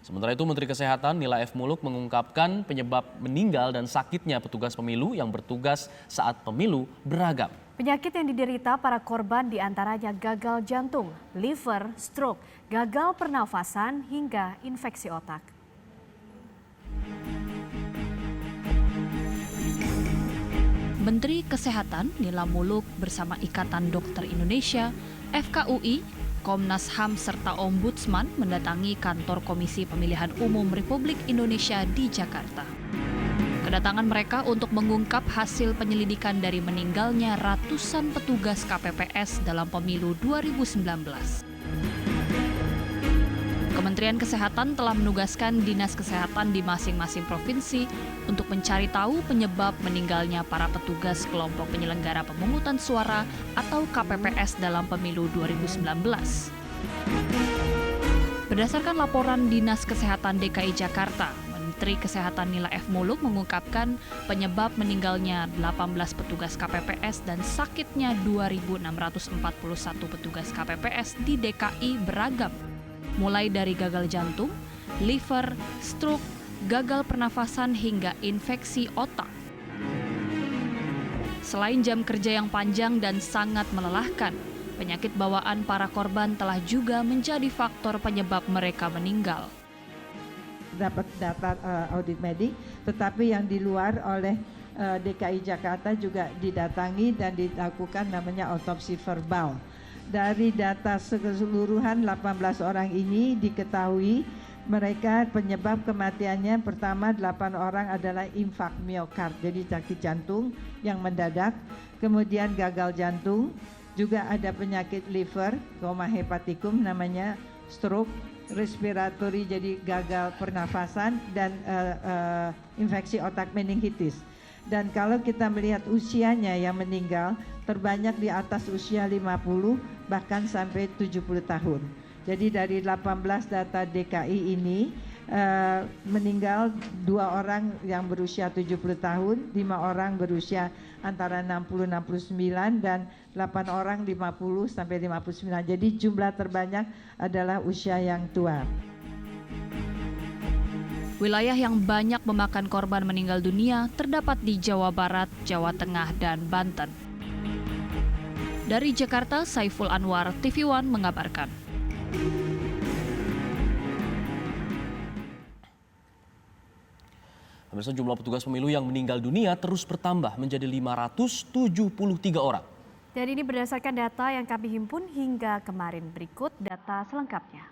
Sementara itu Menteri Kesehatan Nila F. Muluk mengungkapkan penyebab meninggal dan sakitnya petugas pemilu yang bertugas saat pemilu beragam. Penyakit yang diderita para korban diantaranya gagal jantung, liver, stroke, gagal pernafasan hingga infeksi otak. Menteri Kesehatan Nila Muluk bersama Ikatan Dokter Indonesia, FKUI, Komnas HAM serta Ombudsman mendatangi kantor Komisi Pemilihan Umum Republik Indonesia di Jakarta. Kedatangan mereka untuk mengungkap hasil penyelidikan dari meninggalnya ratusan petugas KPPS dalam pemilu 2019. Kementerian Kesehatan telah menugaskan Dinas Kesehatan di masing-masing provinsi untuk mencari tahu penyebab meninggalnya para petugas kelompok penyelenggara pemungutan suara atau KPPS dalam pemilu 2019. Berdasarkan laporan Dinas Kesehatan DKI Jakarta, Menteri Kesehatan Nila F. Muluk mengungkapkan penyebab meninggalnya 18 petugas KPPS dan sakitnya 2.641 petugas KPPS di DKI beragam, mulai dari gagal jantung, liver, stroke, gagal pernafasan hingga infeksi otak. Selain jam kerja yang panjang dan sangat melelahkan, penyakit bawaan para korban telah juga menjadi faktor penyebab mereka meninggal. Dapat data audit medik, tetapi yang di luar oleh DKI Jakarta juga didatangi dan dilakukan namanya otopsi verbal. Dari data keseluruhan 18 orang ini diketahui mereka penyebab kematiannya pertama 8 orang adalah infak miokard, jadi sakit jantung yang mendadak, kemudian gagal jantung, juga ada penyakit liver, koma hepatikum namanya, stroke, respiratory jadi gagal pernafasan, dan infeksi otak meningitis. Dan kalau kita melihat usianya yang meninggal terbanyak di atas usia 50 bahkan sampai 70 tahun. Jadi dari 18 data DKI ini meninggal 2 orang yang berusia 70 tahun, 5 orang berusia antara 60-69 dan 8 orang 50 sampai 59. Jadi jumlah terbanyak adalah usia yang tua. Wilayah yang banyak memakan korban meninggal dunia terdapat di Jawa Barat, Jawa Tengah, dan Banten. Dari Jakarta, Saiful Anwar, TV One mengabarkan. Pemirsa, jumlah petugas pemilu yang meninggal dunia terus bertambah menjadi 573 orang. Dan ini berdasarkan data yang kami himpun hingga kemarin. Berikut data selengkapnya.